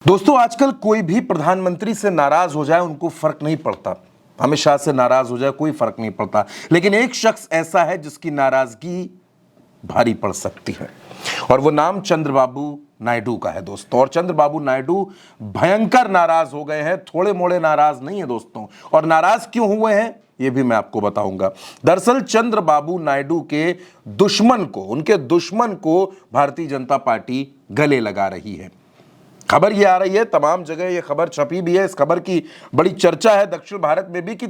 दोस्तों आजकल कोई भी प्रधानमंत्री से नाराज हो जाए उनको फर्क नहीं पड़ता। अमित शाह से नाराज हो जाए कोई फर्क नहीं पड़ता, लेकिन एक शख्स ऐसा है जिसकी नाराजगी भारी पड़ सकती है और वो नाम चंद्रबाबू नायडू का है दोस्तों। और चंद्रबाबू नायडू भयंकर नाराज हो गए हैं, थोड़े मोड़े नाराज नहीं है दोस्तों। और नाराज क्यों हुए हैं ये भी मैं आपको बताऊंगा। दरअसल चंद्रबाबू नायडू के दुश्मन को, उनके दुश्मन को भारतीय जनता पार्टी गले लगा रही है। खबर ये आ रही है, तमाम जगह ये खबर छपी भी है, इस खबर की बड़ी चर्चा है दक्षिण भारत में भी कि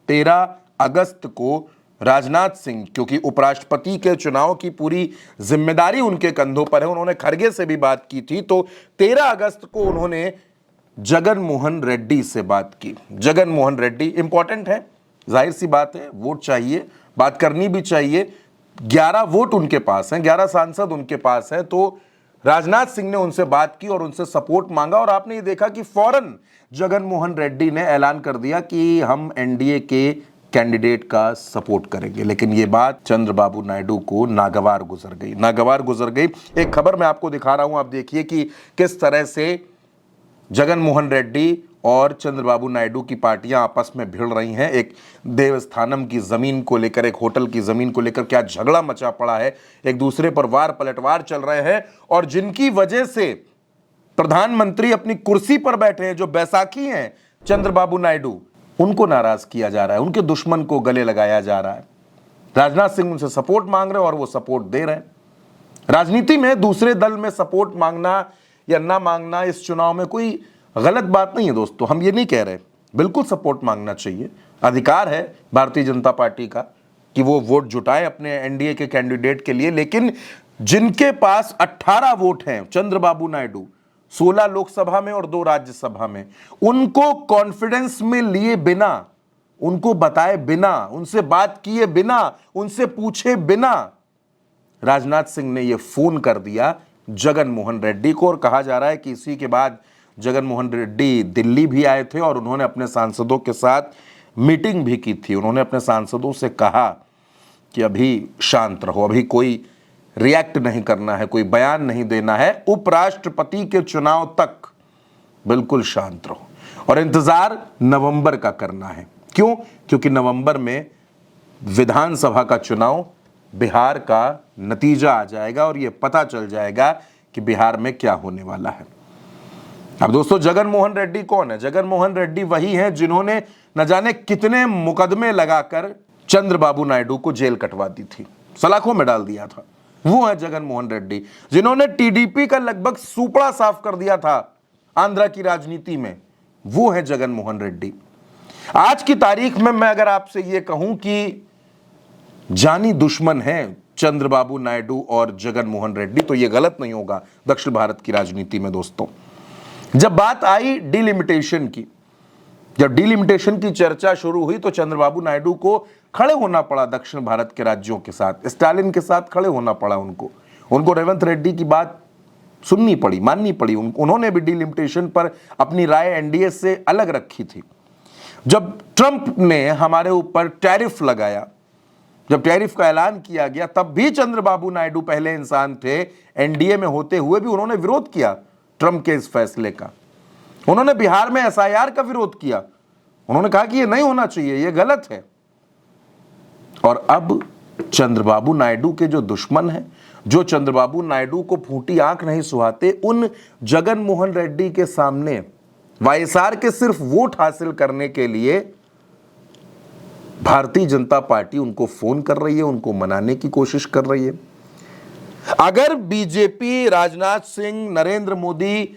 13 अगस्त को राजनाथ सिंह, क्योंकि उपराष्ट्रपति के चुनाव की पूरी जिम्मेदारी उनके कंधों पर है, उन्होंने खड़गे से भी बात की थी, तो 13 अगस्त को उन्होंने जगन मोहन रेड्डी से बात की। जगन मोहन रेड्डी इंपॉर्टेंट है, जाहिर सी बात है, वोट चाहिए, बात करनी भी चाहिए। 11 वोट उनके पास हैं, 11 सांसद उनके पास हैं, तो राजनाथ सिंह ने उनसे बात की और उनसे सपोर्ट मांगा। और आपने ये देखा कि फौरन जगन मोहन रेड्डी ने ऐलान कर दिया कि हम एनडीए के कैंडिडेट का सपोर्ट करेंगे। लेकिन ये बात चंद्रबाबू नायडू को नागवार गुजर गई। एक खबर मैं आपको दिखा रहा हूं, आप देखिए कि किस तरह से जगन मोहन रेड्डी और चंद्रबाबू नायडू की पार्टियां आपस में भिड़ रही हैं। एक देवस्थानम की जमीन को लेकर, एक होटल की जमीन को लेकर क्या झगड़ा मचा पड़ा है, एक दूसरे पर वार पलटवार चल रहे हैं। और जिनकी वजह से प्रधानमंत्री अपनी कुर्सी पर बैठे हैं, जो बैसाखी हैं चंद्रबाबू नायडू, उनको नाराज किया जा रहा है, उनके दुश्मन को गले लगाया जा रहा है। राजनाथ सिंह उनसे सपोर्ट मांग रहे हैं और वो सपोर्ट दे रहे हैं। राजनीति में दूसरे दल में सपोर्ट मांगना या ना मांगना इस चुनाव में कोई गलत बात नहीं है दोस्तों, हम ये नहीं कह रहे, बिल्कुल सपोर्ट मांगना चाहिए, अधिकार है भारतीय जनता पार्टी का कि वो वोट जुटाए अपने एनडीए के कैंडिडेट के लिए। लेकिन जिनके पास 18 वोट हैं, चंद्रबाबू नायडू 16 लोकसभा में और 2 राज्यसभा में, उनको कॉन्फिडेंस में लिए बिना, उनको बताए बिना, उनसे बात किए बिना, उनसे पूछे बिना राजनाथ सिंह ने यह फोन कर दिया जगन मोहन रेड्डी को। और कहा जा रहा है कि इसी के बाद जगन मोहन रेड्डी दिल्ली भी आए थे और उन्होंने अपने सांसदों के साथ मीटिंग भी की थी। उन्होंने अपने सांसदों से कहा कि अभी शांत रहो, अभी कोई रिएक्ट नहीं करना है, कोई बयान नहीं देना है, उपराष्ट्रपति के चुनाव तक बिल्कुल शांत रहो और इंतजार नवंबर का करना है। क्यों? क्योंकि नवंबर में विधानसभा का चुनाव, बिहार का नतीजा आ जाएगा और यह पता चल जाएगा कि बिहार में क्या होने वाला है। अब दोस्तों जगन मोहन रेड्डी कौन है? जगन मोहन रेड्डी वही हैं जिन्होंने न जाने कितने मुकदमे लगाकर चंद्रबाबू नायडू को जेल कटवा दी थी, सलाखों में डाल दिया था। वो है जगन मोहन रेड्डी जिन्होंने टीडीपी का लगभग सुपड़ा साफ कर दिया था आंध्रा की राजनीति में। वो है जगन मोहन रेड्डी। आज की तारीख में मैं अगर आपसे यह कहूं कि जानी दुश्मन है चंद्रबाबू नायडू और जगन मोहन रेड्डी, तो यह गलत नहीं होगा दक्षिण भारत की राजनीति में दोस्तों। जब बात आई डिलिमिटेशन की, जब डिलिमिटेशन की चर्चा शुरू हुई तो चंद्रबाबू नायडू को खड़े होना पड़ा दक्षिण भारत के राज्यों के साथ, स्टालिन के साथ खड़े होना पड़ा उनको रेवंत रेड्डी की बात सुननी पड़ी, माननी पड़ी। उन्होंने भी डिलिमिटेशन पर अपनी राय एनडीए से अलग रखी थी। जब ट्रंप ने हमारे ऊपर टैरिफ लगाया, जब टैरिफ का ऐलान किया गया, तब भी चंद्रबाबू नायडू पहले इंसान थे, एनडीए में होते हुए भी उन्होंने विरोध किया ट्रंप के इस फैसले का। उन्होंने बिहार में एसआईआर का विरोध किया, उन्होंने कहा कि यह नहीं होना चाहिए, यह गलत है। और अब चंद्रबाबू नायडू के जो दुश्मन हैं, जो चंद्रबाबू नायडू को फूटी आंख नहीं सुहाते, उन जगन मोहन रेड्डी के सामने वाईएसआर के सिर्फ वोट हासिल करने के लिए भारतीय जनता पार्टी उनको फोन कर रही है, उनको मनाने की कोशिश कर रही है। अगर बीजेपी, राजनाथ सिंह, नरेंद्र मोदी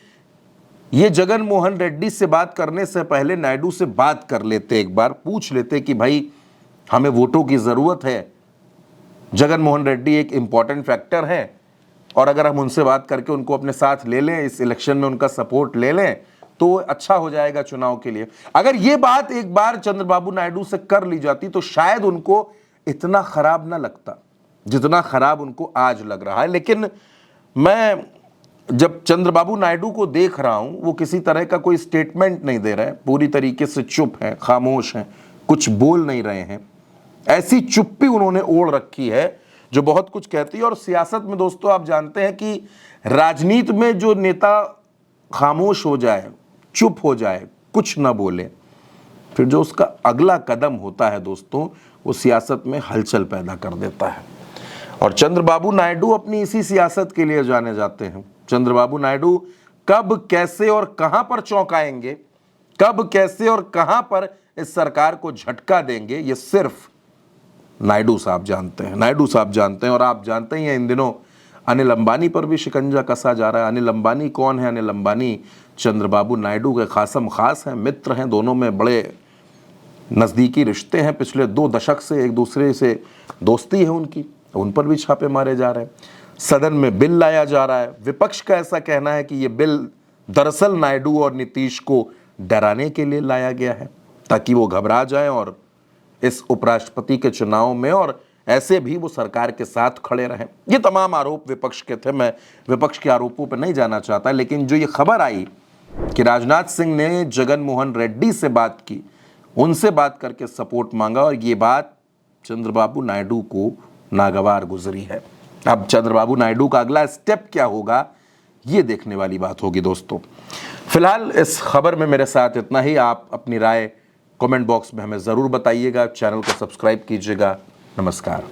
ये जगन मोहन रेड्डी से बात करने से पहले नायडू से बात कर लेते, एक बार पूछ लेते कि भाई हमें वोटों की जरूरत है, जगन मोहन रेड्डी एक इंपॉर्टेंट फैक्टर है, और अगर हम उनसे बात करके उनको अपने साथ ले लें, इस इलेक्शन में उनका सपोर्ट ले लें, तो अच्छा हो जाएगा चुनाव के लिए। अगर ये बात एक बार चंद्रबाबू नायडू से कर ली जाती तो शायद उनको इतना खराब ना लगता जितना खराब उनको आज लग रहा है। लेकिन मैं जब चंद्रबाबू नायडू को देख रहा हूं, वो किसी तरह का कोई स्टेटमेंट नहीं दे रहे हैं, पूरी तरीके से चुप हैं, खामोश हैं, कुछ बोल नहीं रहे हैं। ऐसी चुप्पी उन्होंने ओढ़ रखी है जो बहुत कुछ कहती है। और सियासत में दोस्तों आप जानते हैं कि राजनीति में जो नेता खामोश हो जाए, चुप हो जाए, कुछ ना बोले, फिर जो उसका अगला कदम होता है दोस्तों, वो सियासत में हलचल पैदा कर देता है। और चंद्रबाबू नायडू अपनी इसी सियासत के लिए जाने जाते हैं। चंद्रबाबू नायडू कब, कैसे और कहां पर चौंकाएंगे, कब, कैसे और कहां पर इस सरकार को झटका देंगे, ये सिर्फ नायडू साहब जानते हैं, नायडू साहब जानते हैं। और आप जानते ही हैं, इन दिनों अनिल अंबानी पर भी शिकंजा कसा जा रहा है। अनिल अंबानी कौन है? अनिल अंबानी चंद्रबाबू नायडू के खासम खास हैं, मित्र हैं, दोनों में बड़े नज़दीकी रिश्ते हैं, पिछले 2 दशक से एक दूसरे से दोस्ती है उनकी। उन पर भी छापे मारे जा रहे हैं। सदन में बिल लाया जा रहा है। विपक्ष का ऐसा कहना है कि ये बिल दरअसल नायडू और नीतीश को डराने के लिए लाया गया है, ताकि वो घबरा जाएं और इस उपराष्ट्रपति के चुनाव में और ऐसे भी वो सरकार के साथ खड़े रहें। ये तमाम आरोप विपक्ष के थे। मैं विपक्ष के आरोपों पर नहीं जाना चाहता, लेकिन जो ये खबर आई कि राजनाथ सिंह ने जगन मोहन रेड्डी से बात की, उनसे बात करके सपोर्ट मांगा, और ये बात चंद्रबाबू नायडू को नागवार गुजरी है। अब चंद्रबाबू नायडू का अगला स्टेप क्या होगा, ये देखने वाली बात होगी दोस्तों। फिलहाल इस खबर में मेरे साथ इतना ही। आप अपनी राय कमेंट बॉक्स में हमें ज़रूर बताइएगा। चैनल को सब्सक्राइब कीजिएगा। नमस्कार।